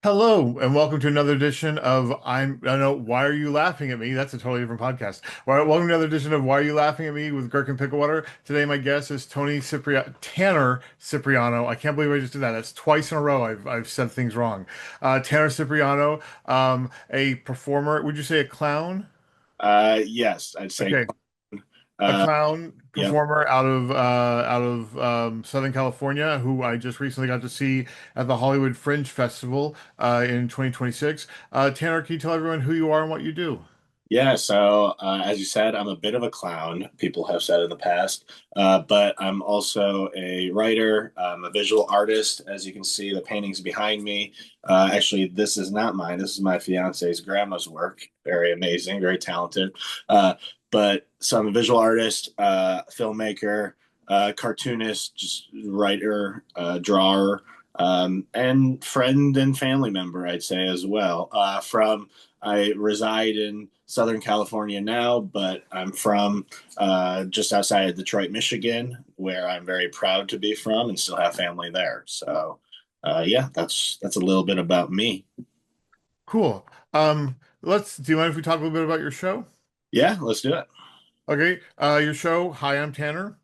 Hello and welcome to another edition of I know Why Are You Laughing at Me? That's a totally different podcast. Welcome to another edition of Why Are You Laughing at Me with Gherkin Picklewater. Today my guest is Tanner Cipriano. I can't believe I just did that. That's twice in a row I've said things wrong. Tanner Cipriano, a performer. Would you say a clown? Yes, I'd say. Okay, a Uh, clown yep. performer out of Southern California, who I just recently got to see at the Hollywood Fringe Festival in 2026. Tanner, can you tell everyone who you are and what you do? Yeah. As you said, I'm a bit of a clown. People have said in the past, but I'm also a writer. I'm a visual artist. As you can see, the paintings behind me. Actually, this is not mine. This is my fiance's grandma's work. Very amazing, very talented. But so I'm a visual artist, filmmaker, cartoonist, just writer, drawer, and friend and family member, I'd say as well. From I reside in Southern California now, but I'm from just outside of Detroit, Michigan, where I'm very proud to be from and still have family there. Yeah, that's a little bit about me. Cool. Do you mind if we talk a little bit about your show? Yeah, let's do it, Okay. Your show, Hi, I'm Tanner.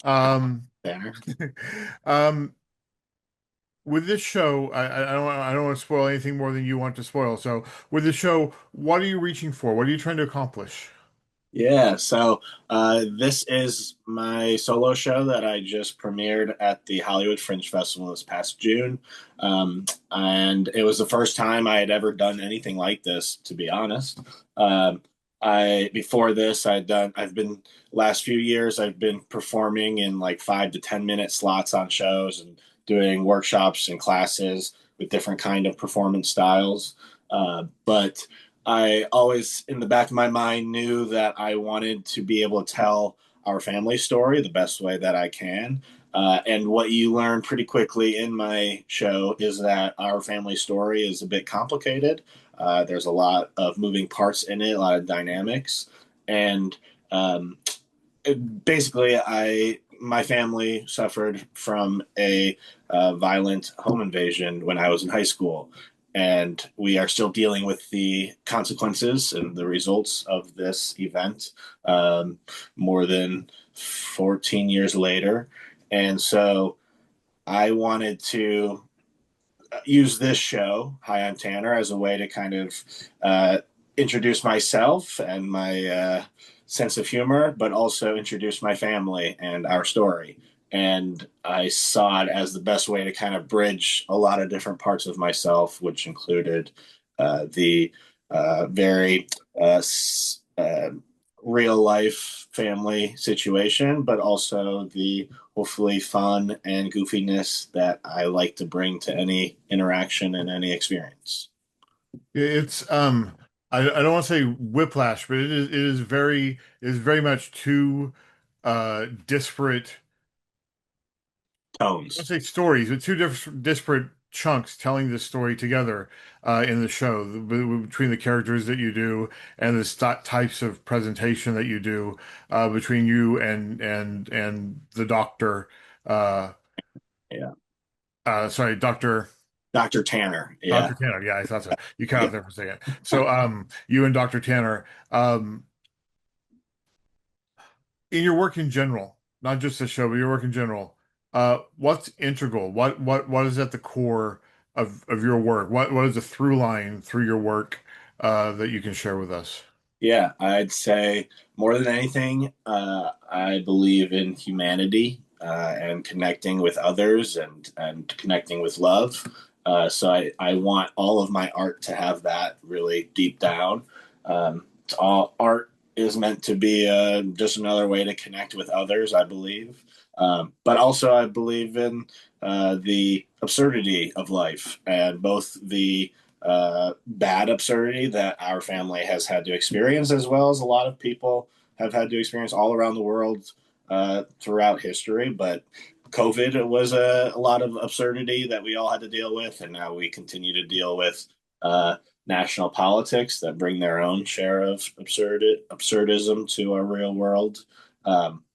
Um, Tanner. um, with this show, I don't want to spoil anything more than you want to spoil. So with this show, what are you reaching for? What are you trying to accomplish? This is my solo show that I just premiered at the Hollywood Fringe Festival this past June. And it was the first time I had ever done anything like this, to be honest. I before this I've been last few years I've been performing in like 5 to 10 minute slots on shows and doing workshops and classes with different kind of performance styles. But I always, in the back of my mind, knew that I wanted to be able to tell our family story the best way that I can. And what you learn pretty quickly in my show is that our family story is a bit complicated. There's a lot of moving parts in it, a lot of dynamics, and um, basically, I my family suffered from a violent home invasion when I was in high school, and we are still dealing with the consequences and the results of this event more than 14 years later. And so I wanted to use this show, Hi, I'm Tanner, as a way to kind of uh, introduce myself and my sense of humor, but also introduce my family and our story. And I saw it as the best way to kind of bridge a lot of different parts of myself, which included the very uh, uh, real life family situation, but also the hopefully fun and goofiness that I like to bring to any interaction and any experience. It's I don't want to say whiplash, but it is very much two disparate, I Tones. don't say stories, but two different disparate chunks telling this story together in the show between the characters that you do and the types of presentation that you do between you and the doctor uh Yeah. sorry, Dr. Tanner. Yeah. Dr. Tanner. Yeah, I thought so. You cut Yeah. out there for a second. So you and Dr. Tanner in your work in general, not just the show, but your work in general, what's integral? What is at the core of your work? What is the through line through your work that you can share with us? Yeah. I'd say more than anything, I believe in humanity and connecting with others and connecting with love. I want all of my art to have that really deep down. It's all art is meant to be just another way to connect with others, I believe. But also, I believe in the absurdity of life and both the bad absurdity that our family has had to experience, as well as a lot of people have had to experience all around the world throughout history. But COVID was a lot of absurdity that we all had to deal with, and now we continue to deal with national politics that bring their own share of absurdism to our real world.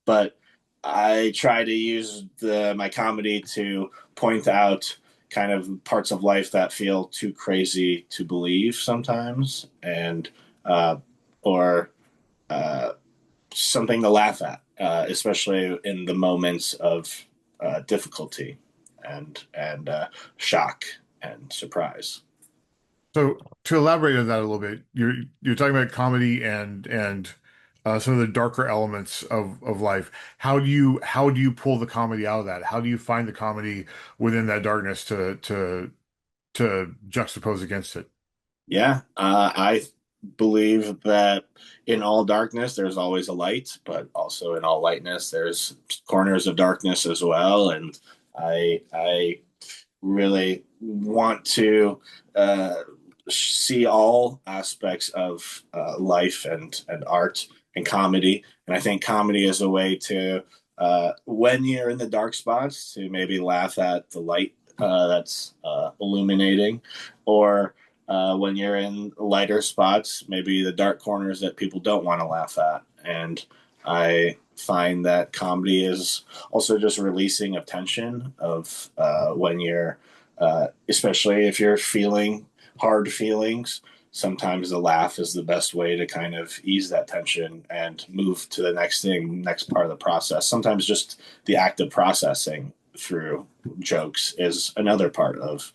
But I try to use my comedy to point out kind of parts of life that feel too crazy to believe sometimes, and or uh, something to laugh at, especially in the moments of difficulty and shock and surprise. So to elaborate on that a little bit, you're talking about comedy and some of the darker elements of life. How do you pull the comedy out of that? How do you find the comedy within that darkness to juxtapose against it? Yeah, I believe that in all darkness, there's always a light, but also in all lightness, there's corners of darkness as well. And I really want to uh, see all aspects of life and art and comedy. And I think comedy is a way to, when you're in the dark spots, to maybe laugh at the light that's illuminating, or when you're in lighter spots, maybe the dark corners that people don't want to laugh at. And I find that comedy is also just releasing of tension of when you're, especially if you're feeling hard feelings. Sometimes the laugh is the best way to kind of ease that tension and move to the next thing, next part of the process. Sometimes just the act of processing through jokes is another part of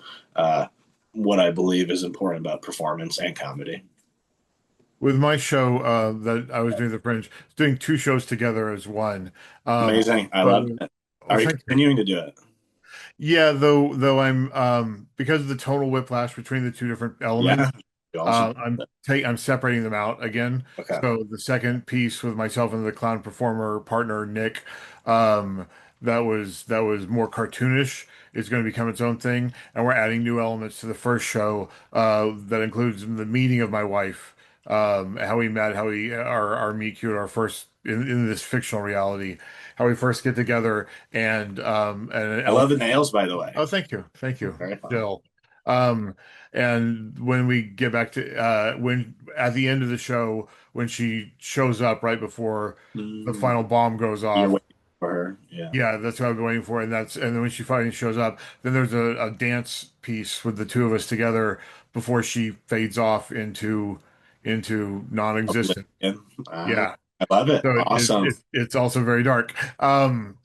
what I believe is important about performance and comedy. With my show that I was doing the Fringe, doing two shows together as one. Um, Amazing. I but love it. oh, Are you thank you. continuing to do it? Yeah, though I'm because of the tonal whiplash between the two different elements. Yeah. Awesome. I'm separating them out again. Okay. So the second piece with myself and the clown performer partner Nick, um, that was more cartoonish. Is going to become its own thing, and we're adding new elements to the first show that includes the meeting of my wife, how we met, how we our meet cute, our first in this fictional reality, how we first get together, and an I love element. the nails, by the way. Oh, thank you, Very fun. Jill. Um, and when we get back to when at the end of the show, when she shows up right before the Mm, final bomb goes you're off, waiting for her. Yeah. yeah, that's what I've been waiting for, and then when she finally shows up, then there's a dance piece with the two of us together before she fades off into non-existent. Oblivion. Yeah, I love it. so Awesome. it's also very dark. And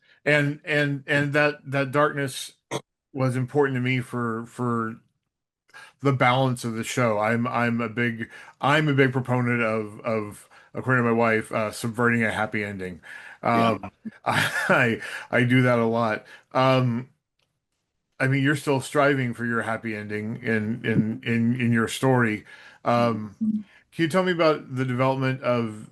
that darkness was important to me for the balance of the show. I'm a big proponent of according to my wife, subverting a happy ending. Yeah. Um, I do that a lot. Um, I mean, you're still striving for your happy ending in your story. Um, can you tell me about the development of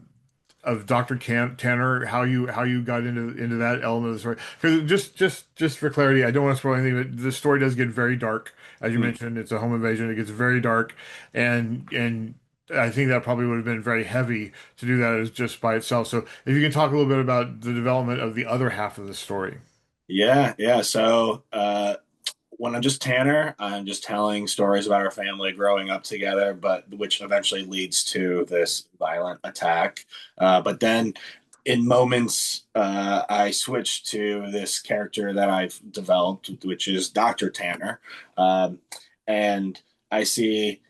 Dr. Tanner, how you got into that element of the story? Because just for clarity, I don't want to spoil anything, but the story does get very dark. As you Mm. mentioned, it's a home invasion. It gets very dark, and I think that probably would have been very heavy to do that as just by itself. So if you can talk a little bit about the development of the other half of the story. Yeah. Yeah. So, when I'm just Tanner, I'm just telling stories about our family growing up together, but which eventually leads to this violent attack. But then in moments, I switch to this character that I've developed, which is Dr. Tanner. Um, and I see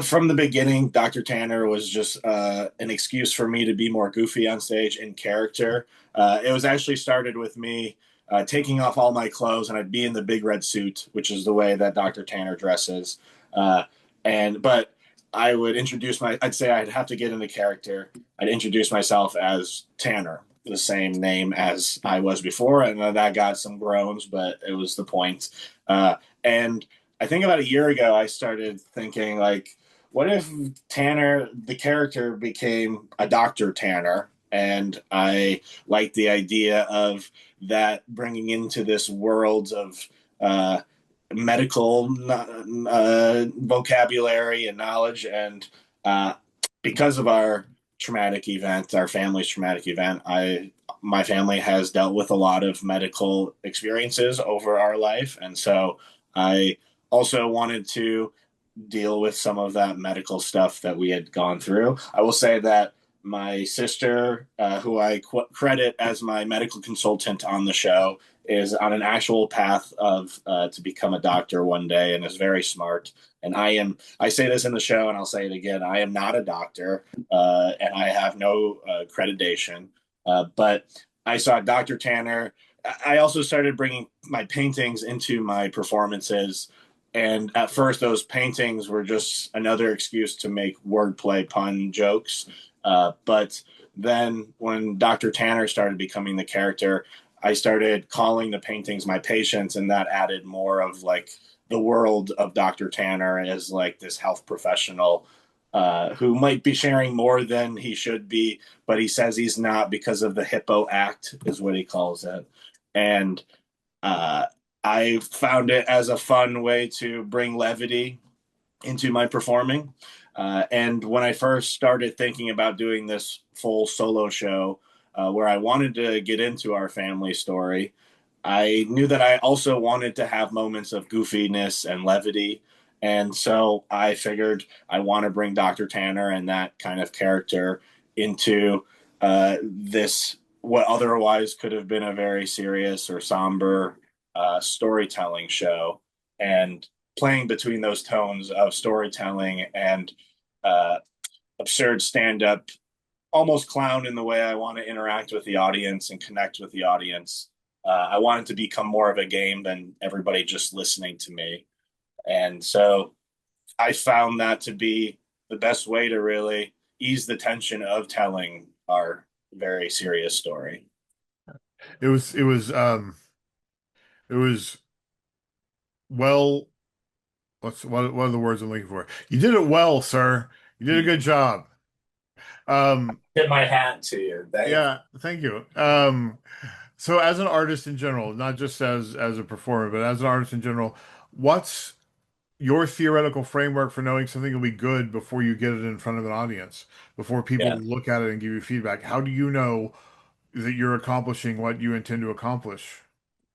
from the beginning, Dr. Tanner was just an excuse for me to be more goofy on stage in character. It was actually started with me taking off all my clothes, and I'd be in the big red suit, which is the way that Dr. Tanner dresses. Uh, but I would I'd say I'd have to get into character. I'd introduce myself as Tanner, the same name as I was before, and that got some groans, but it was the point. And I think about a year ago, I started thinking like, what if Tanner, the character, became a Dr. Tanner? And I like the idea of that bringing into this world of uh, medical vocabulary and knowledge. And uh, because of our traumatic event, our family's traumatic event, I my family has dealt with a lot of medical experiences over our life, and so I also wanted to deal with some of that medical stuff that we had gone through. I will say that My sister, who I credit as my medical consultant on the show, is on an actual path of to become a doctor one day and is very smart. And I say this in the show and I'll say it again, I am not a doctor and I have no accreditation. But I saw Dr. Tanner. I also started bringing my paintings into my performances. And at first, those paintings were just another excuse to make wordplay pun jokes. But then when Dr. Tanner started becoming the character, I started calling the paintings my patients, and that added more of like the world of Dr. Tanner as like this health professional who might be sharing more than he should be, but he says he's not because of the Hippo Act, is what he calls it. And uh, I found it as a fun way to bring levity into my performing. And when I first started thinking about doing this full solo show, where I wanted to get into our family story, I knew that I also wanted to have moments of goofiness and levity. And so I figured I want to bring Dr. Tanner and that kind of character into this, what otherwise could have been a very serious or somber storytelling show. And playing between those tones of storytelling and uh, absurd stand up, almost clown in the way I want to interact with the audience and connect with the audience. I want it to become more of a game than everybody just listening to me. And so I found that to be the best way to really ease the tension of telling our very serious story. It was well, what are the words I'm looking for? You did it well, sir. You did a good job. Um, Tip my hat to you. Thank you. yeah, thank you. So as an artist in general, not just as a performer, but as an artist in general, what's your theoretical framework for knowing something will be good before you get it in front of an audience, before people Yeah. look at it and give you feedback? How do you know that you're accomplishing what you intend to accomplish?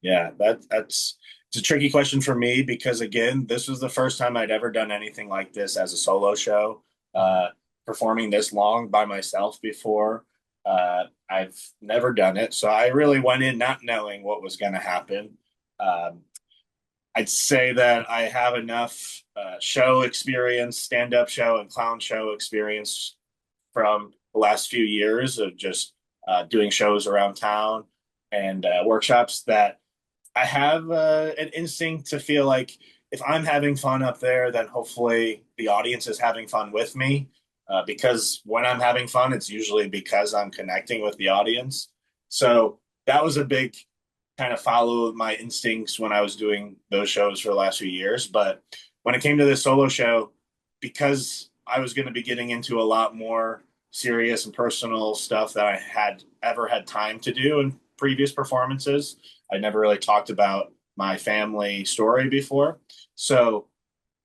Yeah, that's it's a tricky question for me because again, this was the first time I'd ever done anything like this as a solo show, uh, performing this long by myself before. I've never done it, so I really went in not knowing what was going to happen. Um, I'd say that I have enough show experience, stand-up show and clown show experience from the last few years of just doing shows around town and workshops that I have an instinct to feel like if I'm having fun up there, then hopefully the audience is having fun with me. Because when I'm having fun, it's usually because I'm connecting with the audience. So that was a big kind of follow my instincts when I was doing those shows for the last few years. But when it came to this solo show, because I was going to be getting into a lot more serious and personal stuff that I had ever had time to do in previous performances, I never really talked about my family story before. So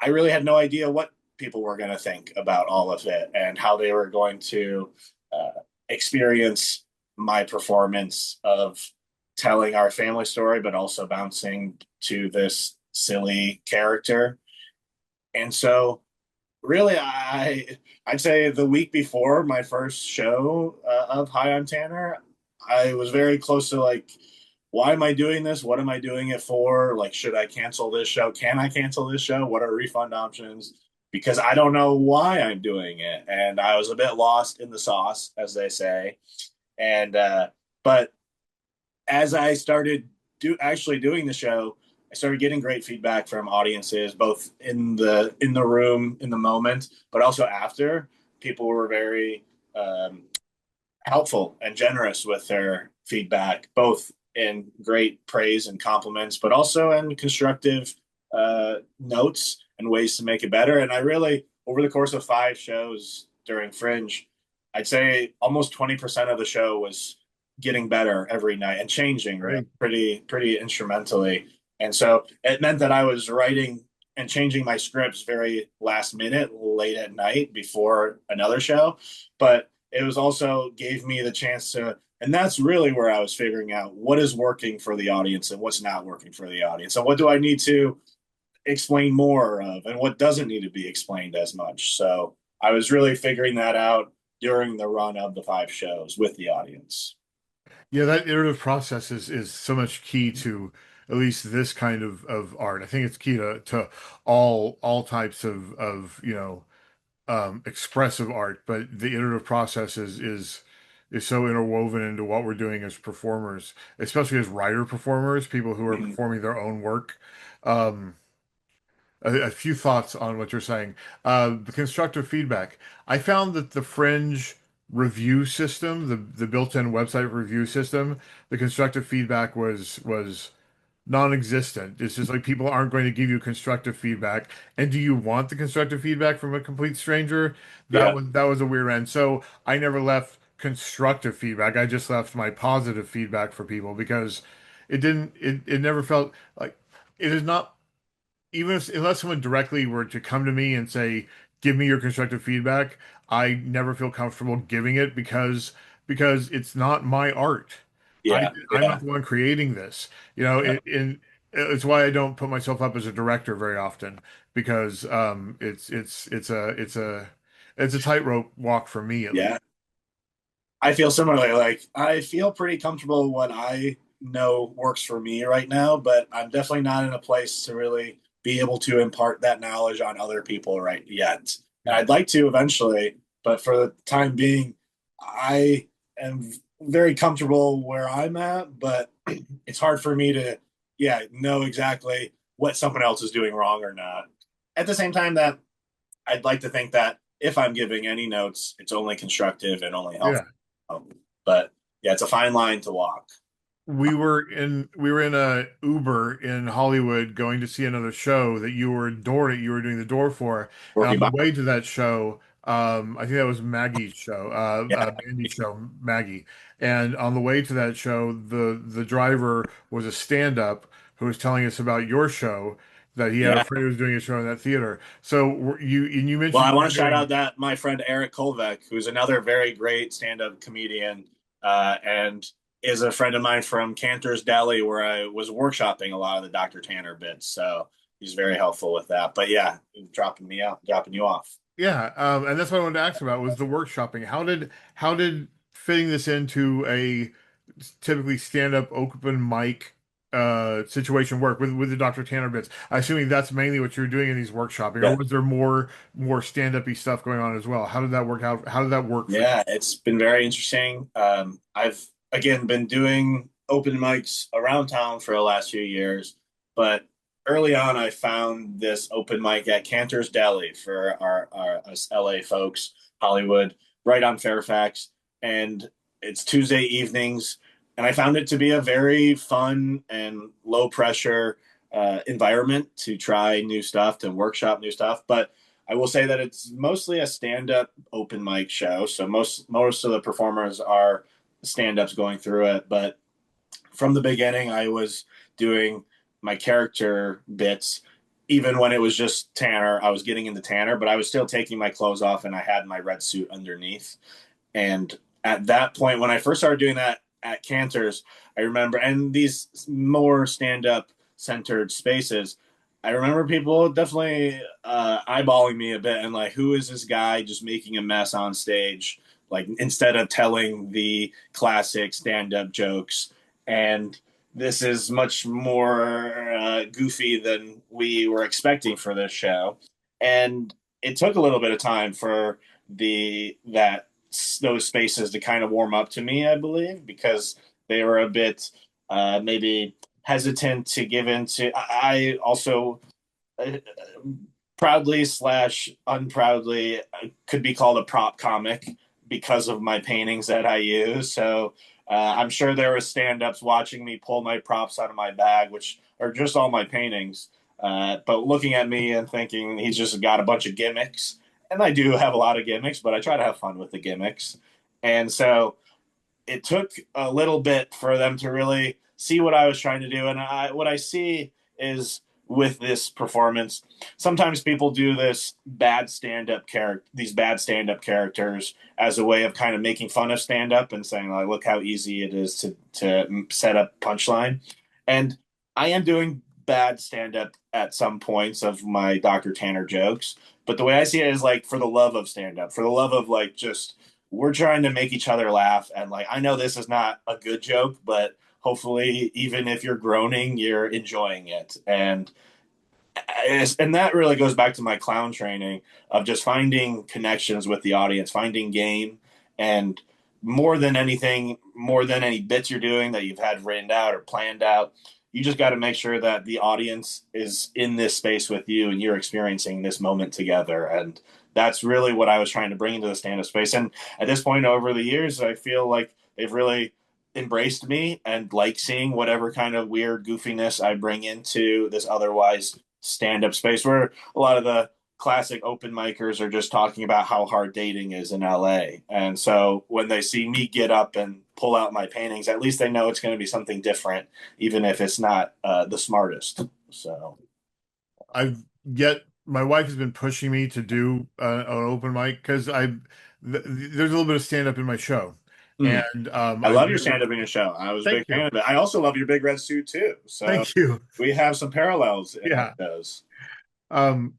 I really had no idea what people were going to think about all of it and how they were going to experience my performance of telling our family story, but also bouncing to this silly character. And so, really, I'd say the week before my first show of Hi, I'm Tanner, I was very close to like, why am I doing this? What am I doing it for? Like, should I cancel this show? Can I cancel this show? What are refund options? Because I don't know why I'm doing it. And I was a bit lost in the sauce, as they say. And, but as I started actually doing the show, I started getting great feedback from audiences, both in the room in the moment, but also after. People were very helpful and generous with their feedback, both in great praise and compliments, but also in constructive notes and ways to make it better. And I really, over the course of 5 shows during Fringe, I'd say almost 20% of the show was getting better every night and changing really Right. pretty instrumentally. And so it meant that I was writing and changing my scripts very last minute, late at night before another show. But it was also gave me the chance to, and that's really where I was figuring out what is working for the audience and what's not working for the audience. And what do I need to explain more of and what doesn't need to be explained as much. So I was really figuring that out during the run of the 5 shows with the audience. Yeah, that iterative process is so much key to at least this kind of art. I think it's key to all types of expressive art, but the iterative process is so interwoven into what we're doing as performers, especially as writer performers, people who are Mhm. performing their own work. Um, a few thoughts on what you're saying. The constructive feedback. I found that the Fringe review system, the built-in website review system, the constructive feedback was non-existent. It's just like people aren't going to give you constructive feedback. And do you want the constructive feedback from a complete stranger? Yeah, That was a weird end. So I never left constructive feedback. I just left my positive feedback for people because it never felt like it is not even if, unless someone directly were to come to me and say, "Give me your constructive feedback," I never feel comfortable giving it because it's not my art. yeah, I'm not yeah, the one creating this. You know, yeah, it's why I don't put myself up as a director very often because it's a tightrope walk for me at least. yeah. I feel similarly. Like I feel pretty comfortable what I know works for me right now, but I'm definitely not in a place to really be able to impart that knowledge on other people right yet. And Yeah. I'd like to eventually, but for the time being, I am very comfortable where I'm at, but it's hard for me to, yeah, know exactly what someone else is doing wrong or not. At the same time, that I'd like to think that if I'm giving any notes, it's only constructive and only Yeah. helpful. But yeah, it's a fine line to walk. We were in a Uber in Hollywood going to see another show that you were doing the door for. And on Working the by, way to that show, I think that was Maggie's show, yeah, Mandy's show, Maggie. And on the way to that show, the driver was a stand-up who was telling us about your show, that he had a yeah. friend who was doing a show in that theater. So you Well, mentioned I you want were to shout doing out that my friend Eric Kolvek, who's another very great stand-up comedian, and is a friend of mine from Cantor's Deli, where I was workshopping a lot of the Dr. Tanner bits. So he's very helpful with that. But yeah, dropping you off. Yeah, and that's what I wanted to ask about was the workshopping. How did fitting this into a typically stand-up open mic situation work with the Dr. Tanner bits? Assuming that's mainly what you're doing in these workshopping, or Yeah. was there more stand-up-y stuff going on as well? How did that work out? How did that work for you? Yeah, it's been very interesting. I've again been doing open mics around town for the last few years, but early on, I found this open mic at Cantor's Deli for our us LA folks, Hollywood, right on Fairfax, and it's Tuesday evenings, and I found it to be a very fun and low pressure environment to try new stuff, to workshop new stuff, but I will say that it's mostly a stand-up open mic show. So most of the performers are stand-ups going through it. But from the beginning, I was doing my character bits. Even when it was just Tanner, I was getting into Tanner, but I was still taking my clothes off and I had my red suit underneath. And at that point, when I first started doing that at Cantor's, I remember, and these more stand up centered spaces, I remember people definitely eyeballing me a bit and like, who is this guy just making a mess on stage? Like, instead of telling the classic stand up jokes. And this is much more goofy than we were expecting for this show. And it took a little bit of time for the that those spaces to kind of warm up to me, I believe, because they were a bit maybe hesitant to give into. I also uh, proudly slash unproudly could be called a prop comic because of my paintings that I use. So I'm sure there were stand-ups watching me pull my props out of my bag, which are just all my paintings. But looking at me and thinking he's just got a bunch of gimmicks, and I do have a lot of gimmicks, but I try to have fun with the gimmicks. And so it took a little bit for them to really see what I was trying to do. And what I see is with this performance, sometimes people do these bad stand up characters as a way of kind of making fun of stand up and saying, like, look how easy it is to set up punchline. And I am doing bad stand up at some points of my Dr. Tanner jokes. But the way I see it is like for the love of stand up, for the love of like just we're trying to make each other laugh. And like, I know this is not a good joke, but hopefully, even if you're groaning, you're enjoying it. And that really goes back to my clown training of just finding connections with the audience, finding game, and more than anything, more than any bits you're doing that you've had written out or planned out, you just got to make sure that the audience is in this space with you and you're experiencing this moment together. And that's really what I was trying to bring into the stand-up space. And at this point, over the years, I feel like they've really embraced me and like seeing whatever kind of weird goofiness I bring into this otherwise stand-up space, where a lot of the classic open micers are just talking about how hard dating is in LA. And so when they see me get up and pull out my paintings, at least they know it's going to be something different, even if it's not the smartest. So, I've yet my wife has been pushing me to do an open mic because there's a little bit of stand up in my show, mm. and I I've love your never. stand-up in your show. I was a Thank big you, fan of it. I also love your big red suit too. So thank you. we have some parallels in our Yeah, shows. um,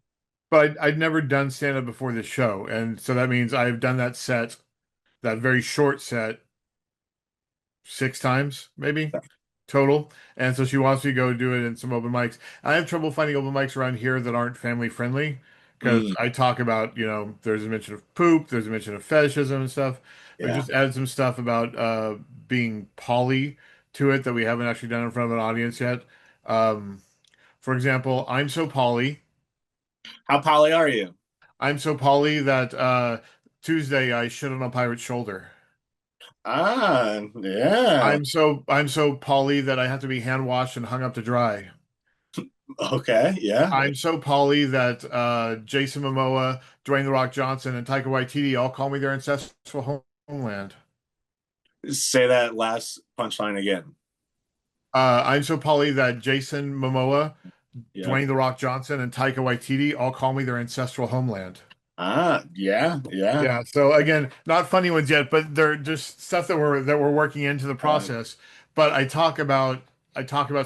but I'd never done stand up before this show, and so that means I've done that set, that very short set, 6 times maybe total. And so she wants me to go do it in some open mics. I have trouble finding open mics around here that aren't family friendly because Mm, I talk about, there's a mention of poop, there's a mention of fetishism and stuff. I've yeah. just added some stuff about being poly to it that we haven't actually done in front of an audience yet. Um, for example, I'm so poly. How poly are you? I'm so poly that Tuesday I shit on a pirate's shoulder. Ah, yeah. I'm so poly that I have to be hand washed and hung up to dry. Okay, yeah. I'm so poly that Jason Momoa, Dwayne The Rock Johnson, and Taika Waititi all call me their ancestral homeland. Say that last punchline again. I'm so poly that Jason Momoa, Yeah. Dwayne The Rock Johnson, and Taika Waititi all call me their ancestral homeland. Ah, yeah, yeah. Yeah, so again, not funny ones yet, but they're just stuff that we're working into the I like process. But I talk about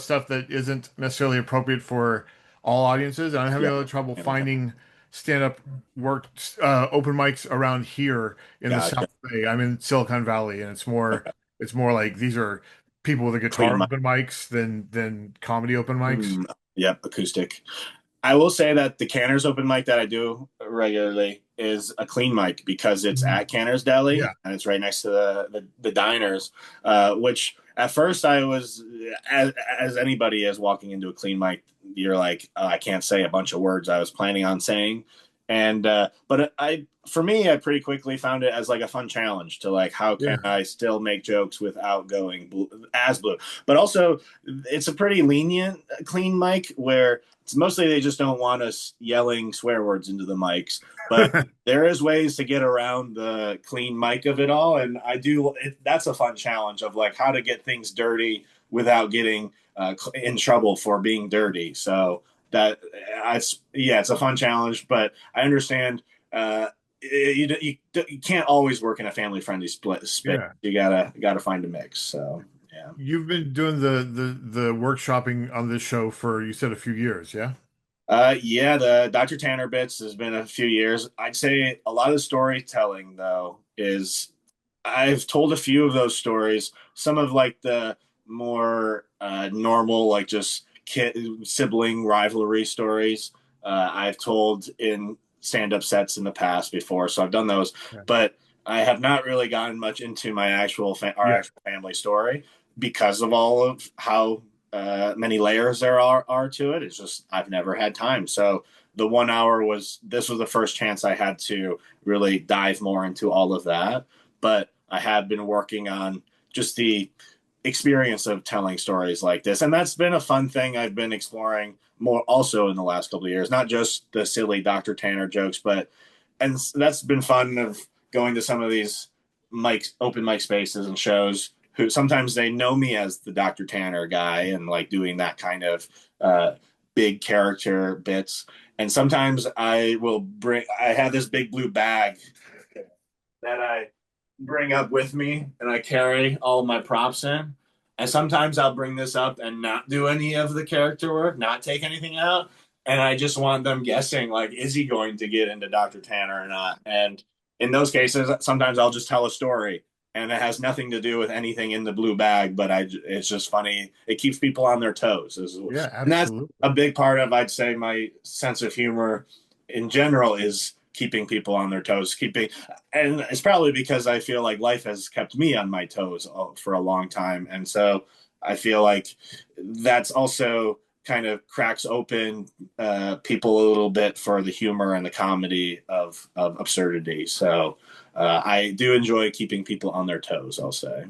stuff that isn't necessarily appropriate for all audiences, and I'm having a Yep. little trouble Yeah, finding stand-up work open mics around here in the gotcha. South Bay. I'm in Silicon Valley, and it's more like these are people with a Clean guitar my open mics than comedy open mics. yep, acoustic. I will say that the Canner's open mic that I do regularly is a clean mic because it's Mhm. at Canner's Yeah. Deli and it's right next to the diners. Which at first I was, as anybody is walking into a clean mic, you're like, oh, I can't say a bunch of words I was planning on saying. And but for me, I pretty quickly found it as like a fun challenge to like, how Yeah. can I still make jokes without going as blue? But also, it's a pretty lenient clean mic where it's mostly they just don't want us yelling swear words into the mics. But there is ways to get around the clean mic of it all, and that's a fun challenge of like how to get things dirty without getting in trouble for being dirty. So that it's a fun challenge, but I understand. You can't always work in a family friendly split space. Yeah. You gotta find a mix. So yeah. You've been doing the workshopping on this show for, you said, a few years, yeah? Yeah, the Dr. Tanner bits has been a few years. I'd say a lot of the storytelling though is I've told a few of those stories. Some of like the more normal, like just kid sibling rivalry stories. I've told in stand-up sets in the past before, so I've done those. Yeah. But I have not really gotten much into our Yeah. actual family story because of all of how many layers there are to it. It's just I've never had time. So the 1 hour was this was the first chance I had to really dive more into all of that. But I have been working on just the experience of telling stories like this, and that's been a fun thing I've been exploring more also in the last couple of years. Not just the silly Dr. Tanner jokes, but and that's been fun of going to some of these open mic spaces and shows who sometimes they know me as the Dr. Tanner guy and like doing that kind of uh, big character bits. And sometimes I have this big blue bag that I bring up with me and I carry all of my props in. And sometimes I'll bring this up and not do any of the character work, not take anything out. And I just want them guessing, like, is he going to get into Dr. Tanner or not? And in those cases, sometimes I'll just tell a story and it has nothing to do with anything in the blue bag, but it's just funny. It keeps people on their toes. Yeah, And that's absolutely. a big part of, I'd say, my sense of humor in general is keeping people on their toes, and it's probably because I feel like life has kept me on my toes for a long time. And so I feel like that's also kind of cracks open people a little bit for the humor and the comedy of absurdity. So I do enjoy keeping people on their toes, I'll say.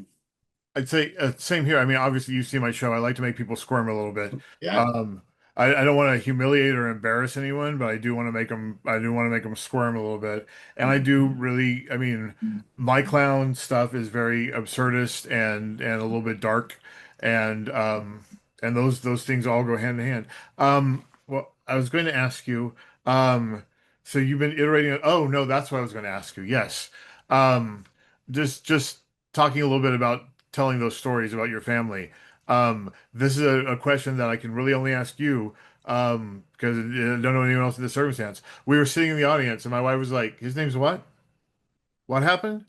I'd say same here. I mean, obviously, you see my show. I like to make people squirm a little bit. Yeah. Um, I don't want to humiliate or embarrass anyone, but I do want to make them. I do want to make them squirm a little bit. And I do really. I mean, my clown stuff is very absurdist and a little bit dark, and those things all go hand in hand. Well, I was going to ask you. Um, so you've been iterating. Oh no, that's what I was going to ask you. Yes. Um, just talking a little bit about telling those stories about your family. This is a question that I can really only ask you because I don't know anyone else in this circumstance. We were sitting in the audience, and my wife was like, "His name's what? What happened?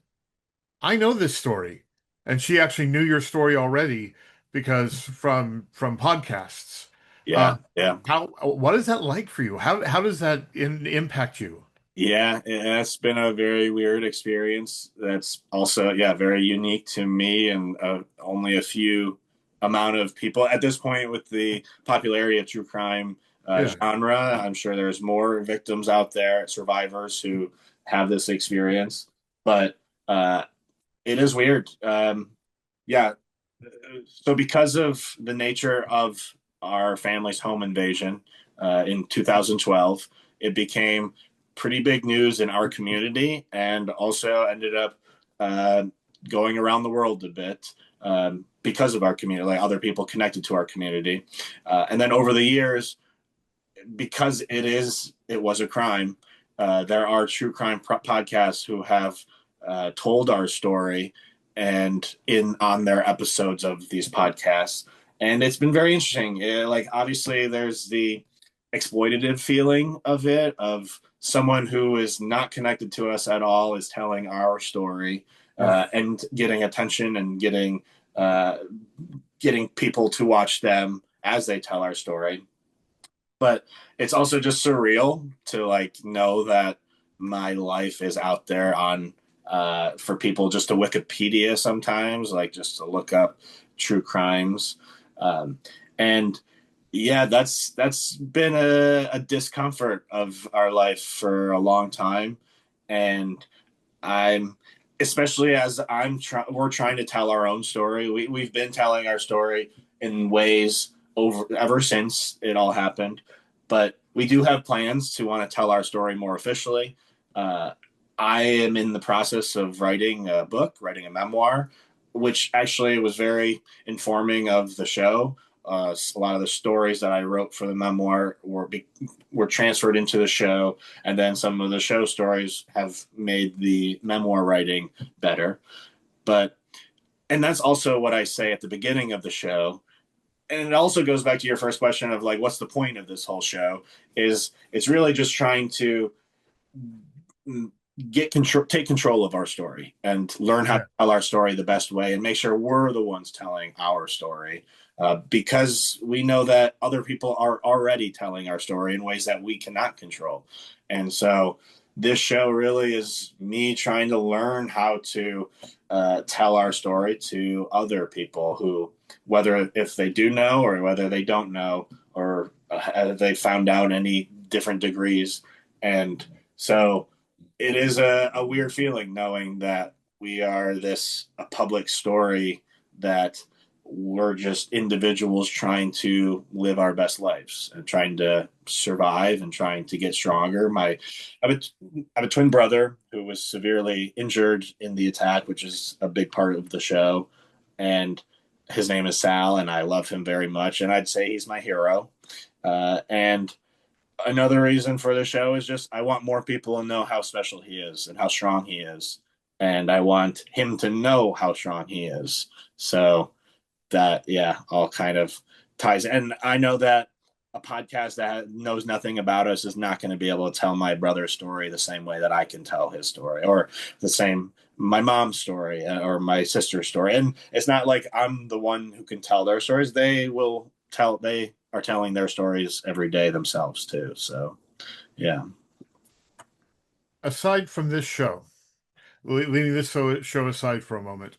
I know this story," and she actually knew your story already because from podcasts. Uh, Yeah. Yeah. how what is that like for you? How does that impact you? Yeah, it's been a very weird experience. That's also, yeah, very unique to me and only a few amount of people at this point with the popularity of true crime Yeah. genre. I'm sure there's more victims out there, survivors who have this experience, but uh, it is weird. Yeah, so because of the nature of our family's home invasion in 2012, it became pretty big news in our community and also ended up uh, going around the world a bit because of our community, like other people connected to our community. And then over the years, because it was a crime, there are true crime podcasts who have told our story and in on their episodes of these podcasts, and it's been very interesting. Like obviously, there's the exploitative feeling of it, of someone who is not connected to us at all is telling our story Yeah. and getting attention and uh, getting people to watch them as they tell our story, but it's also just surreal to like know that my life is out there on for people just to Wikipedia sometimes, like just to look up true crimes. Um, and yeah, that's been a discomfort of our life for a long time. And I'm especially as we're trying to tell our own story. We've been telling our story in ways over ever since it all happened, but we do have plans to want to tell our story more officially. Uh, I am in the process of writing a book, writing a memoir, which actually was very informing of the show. A lot of the stories that I wrote for the memoir were transferred into the show, and then some of the show stories have made the memoir writing better. But and that's also what I say at the beginning of the show. And it also goes back to your first question of like, what's the point of this whole show? Is it's really just trying to take control of our story and learn how to Yeah. tell our story the best way and make sure we're the ones telling our story because we know that other people are already telling our story in ways that we cannot control. And so this show really is me trying to learn how to tell our story to other people who, whether if they do know or whether they don't know, or they found out any different degrees. And so it is a weird feeling knowing that we are this a public story, that we're just individuals trying to live our best lives and trying to survive and trying to get stronger. I have a twin brother who was severely injured in the attack, which is a big part of the show. And his name is Sal, and I love him very much. And I'd say he's my hero. And another reason for the show is just I want more people to know how special he is and how strong he is. And I want him to know how strong he is. So that, yeah, all kind of ties. And I know that a podcast that knows nothing about us is not going to be able to tell my brother's story the same way that I can tell his story, or the same my mom's story or my sister's story. And it's not like I'm the one who can tell their stories. They will tell. They are telling their stories every day themselves too. So yeah. Aside from this show, leaving this show aside for a moment,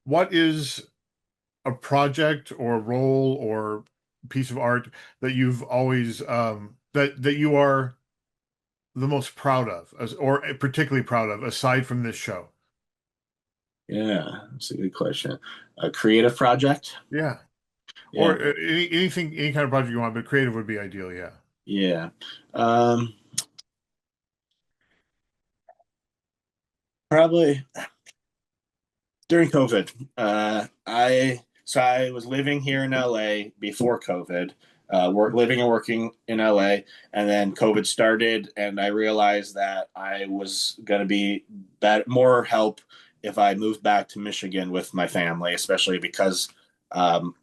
what is a project or role or piece of art that you've always that you are the most proud of, or particularly proud of, aside from this show? Yeah, that's a good question. A creative project? Yeah. Yeah, Or anything, any kind of project you want, but creative would be ideal. Yeah. yeah. Um, Probably during COVID. I was living here in LA before COVID. Living and working in LA, and then COVID started, and I realized that I was going to be more help if I moved back to Michigan with my family, especially because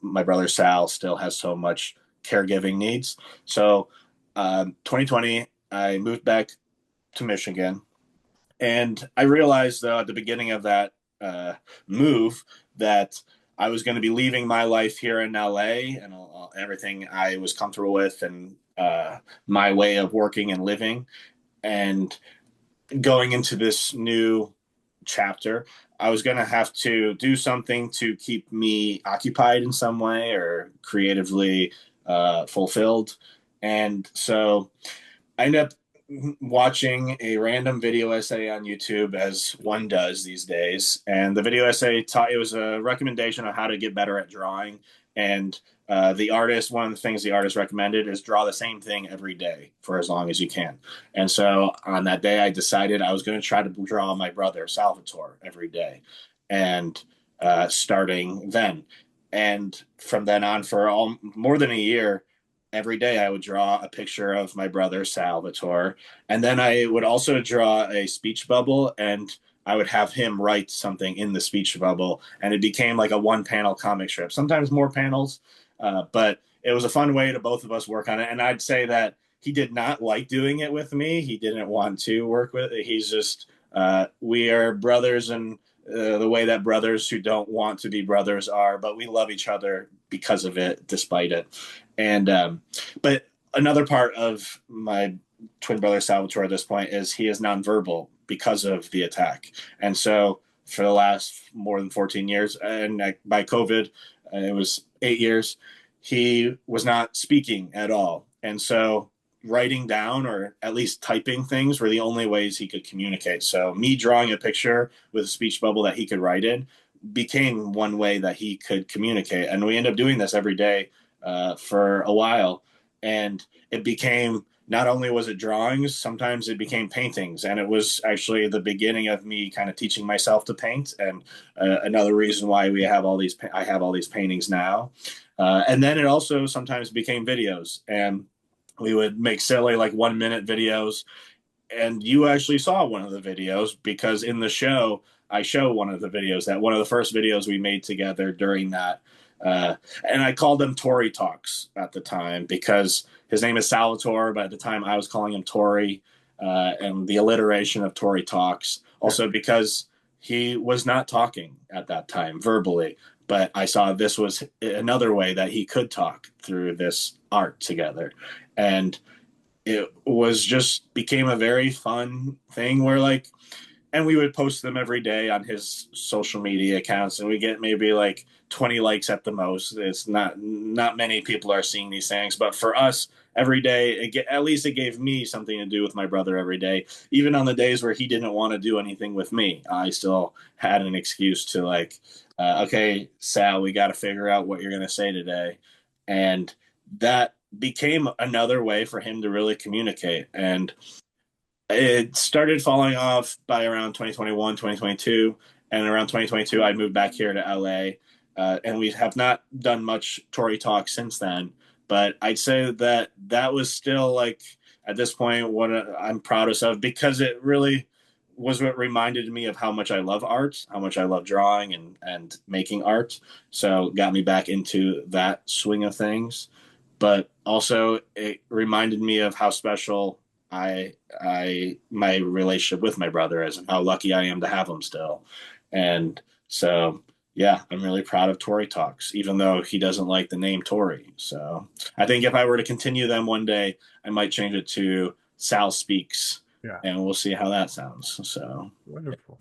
my brother Sal still has so much caregiving needs. So, 2020, I moved back to Michigan, and I realized though at the beginning of that uh, move that I was going to be leaving my life here in LA and everything I was comfortable with, and my way of working and living, and going into this new chapter. I was going to have to do something to keep me occupied in some way or creatively fulfilled. And so I ended up watching a random video essay on YouTube, as one does these days. And the video essay taught it was a recommendation on how to get better at drawing. And one of the things the artist recommended is draw the same thing every day for as long as you can. And so on that day, I decided I was going to try to draw my brother Salvatore every day, and starting then. And from then on, for more than a year, every day I would draw a picture of my brother Salvatore, and then I would also draw a speech bubble, and I would have him write something in the speech bubble, and it became like a one panel comic strip, sometimes more panels, but it was a fun way to both of us work on it. And I'd say that he did not like doing it with me. He didn't want to work with it. He's just we are brothers, and the way that brothers who don't want to be brothers are, but we love each other because of it, despite it. And but another part of my twin brother Salvatore at this point is he is nonverbal because of the attack. And so for the last more than 14 years, and by COVID, it was 8 years, he was not speaking at all. And so writing down or at least typing things were the only ways he could communicate. So me drawing a picture with a speech bubble that he could write in became one way that he could communicate. And we end up doing this every day for a while. And it became, not only was it drawings, sometimes it became paintings. And it was actually the beginning of me kind of teaching myself to paint. And another reason why I have all these paintings now. And then it also sometimes became videos. And we would make silly, like 1 minute videos. And you actually saw one of the videos because in the show, I show one of the videos, that one of the first videos we made together during that. And I called them Tori Talks at the time because his name is Salvatore, but at the time I was calling him Tori, and the alliteration of Tori Talks. Also because he was not talking at that time verbally, but I saw this was another way that he could talk through this art together. And it was just became a very fun thing where, like, and we would post them every day on his social media accounts, and we get maybe like 20 likes at the most. It's not many people are seeing these things, but for us every day, at least it gave me something to do with my brother every day. Even on the days where he didn't want to do anything with me, I still had an excuse to, like, okay, Sal, we got to figure out what you're going to say today. And that became another way for him to really communicate. And it started falling off by around 2021, 2022. And around 2022, I moved back here to LA. And we have not done much Tory talk since then. But I'd say that that was still, like, at this point, what I'm proudest of, because it really was what reminded me of how much I love art, how much I love drawing and making art. So it got me back into that swing of things. but also it reminded me of how special I my relationship with my brother is and how lucky I am to have him still. And so yeah, I'm really proud of Tory Talks, even though he doesn't like the name Tory. So I think if I were to continue them one day, I might change it to Sal Speaks, Yeah. and we'll see how that sounds. So Wonderful.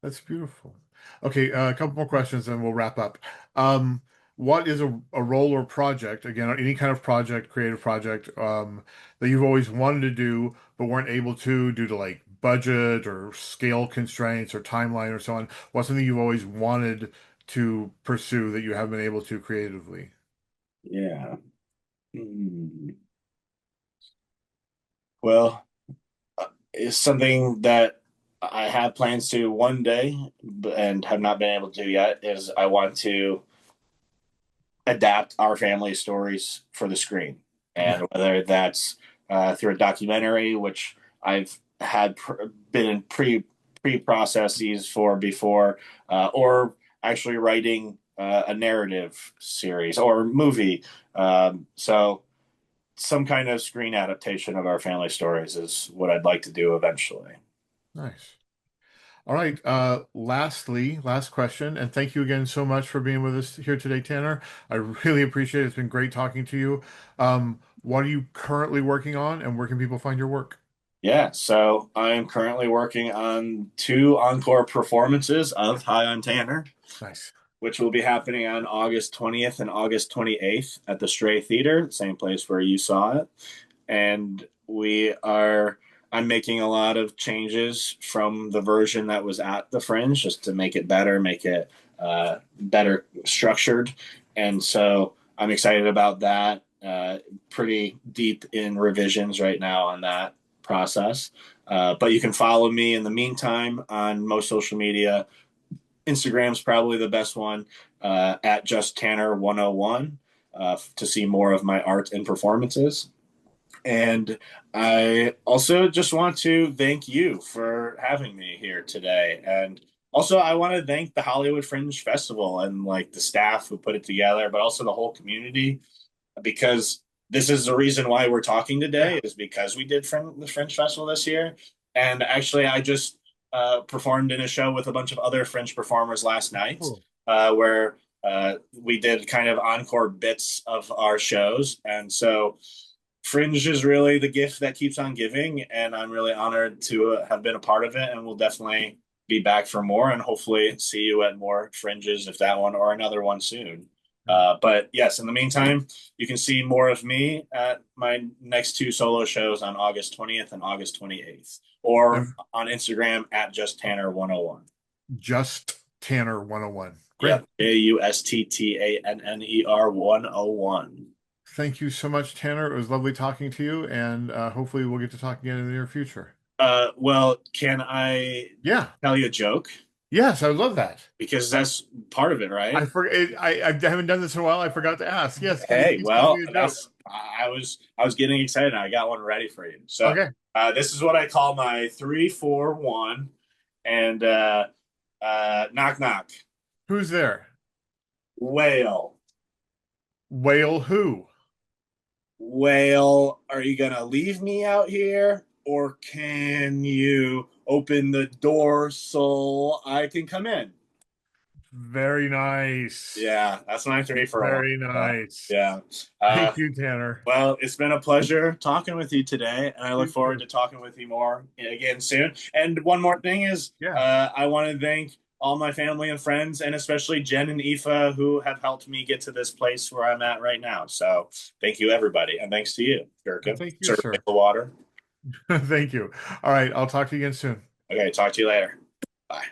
That's beautiful. Okay, a couple more questions and we'll wrap up. Um, what is a role or project, again, any kind of project, creative project, that you've always wanted to do but weren't able to due to like budget or scale constraints or timeline or so on? What's something you've always wanted to pursue that you haven't been able to creatively? yeah. Hmm. Well, is something that I have plans to one day and have not been able to yet is I want to adapt our family stories for the screen. And whether that's through a documentary, which I've had been in pre processes for before, or actually writing a narrative series or movie. So some kind of screen adaptation of our family stories is what I'd like to do eventually. Nice. All right. Lastly, last question, and thank you again so much for being with us here today, Tanner. I really appreciate it. It's been great talking to you. What are you currently working on, and where can people find your work? Yeah, so I am currently working on two encore performances of High on Tanner, Nice. which will be happening on August 20th and August 28th at the Stray Theater, same place where you saw it. And I'm making a lot of changes from the version that was at the Fringe just to make it better, make it better structured. And so I'm excited about that. Pretty deep in revisions right now on that process. But you can follow me in the meantime on most social media. Instagram's probably the best one, at just Tanner 101, to see more of my art and performances. And I also just want to thank you for having me here today. And also, I want to thank the Hollywood Fringe Festival and like the staff who put it together, but also the whole community, because this is the reason why we're talking Yeah. today is because we did the Fringe Festival this year. And actually, I just performed in a show with a bunch of other Fringe performers last night, Cool. where we did kind of encore bits of our shows. And so Fringe is really the gift that keeps on giving, and I'm really honored to have been a part of it. And we'll definitely be back for more, and hopefully see you at more Fringes, if that one or another one soon. But yes, in the meantime, you can see more of me at my next two solo shows on August 20th and August 28th, or And on Instagram at just Tanner 101. just Tanner 101. Great. Yep, JUSTTANNER 101. Thank you so much, Tanner. It was lovely talking to you, and hopefully we'll get to talk again in the near future. Well, can I Yeah. tell you a joke? Yes, I would love that. Because that's part of it, I right? forgot. I haven't done this in a while. I forgot to ask. Yes, can you Hey, please tell well, me a joke? that's I was getting excited. I got one ready for you. So Okay. this is what I call my 3-4-1, and knock knock. Who's there? Whale, Whale who? whale. Are you gonna leave me out here, or can you open the door so I can come in? Very nice. Yeah, that's my 3-for-1. Very So, nice. yeah. Thank you, Tanner. Well, it's been a pleasure talking with you today, and I look You forward too. to talking with you more again soon. And one more thing is, Yeah. I want to thank all my family and friends, and especially Jen and Aoife, who have helped me get to this place where I'm at right now. So thank you, everybody, and thanks to you, Gherkin. Thank you, Sir sir. Picklewater. Thank you. All right. I'll talk to you again soon. Okay, talk to you later. Bye.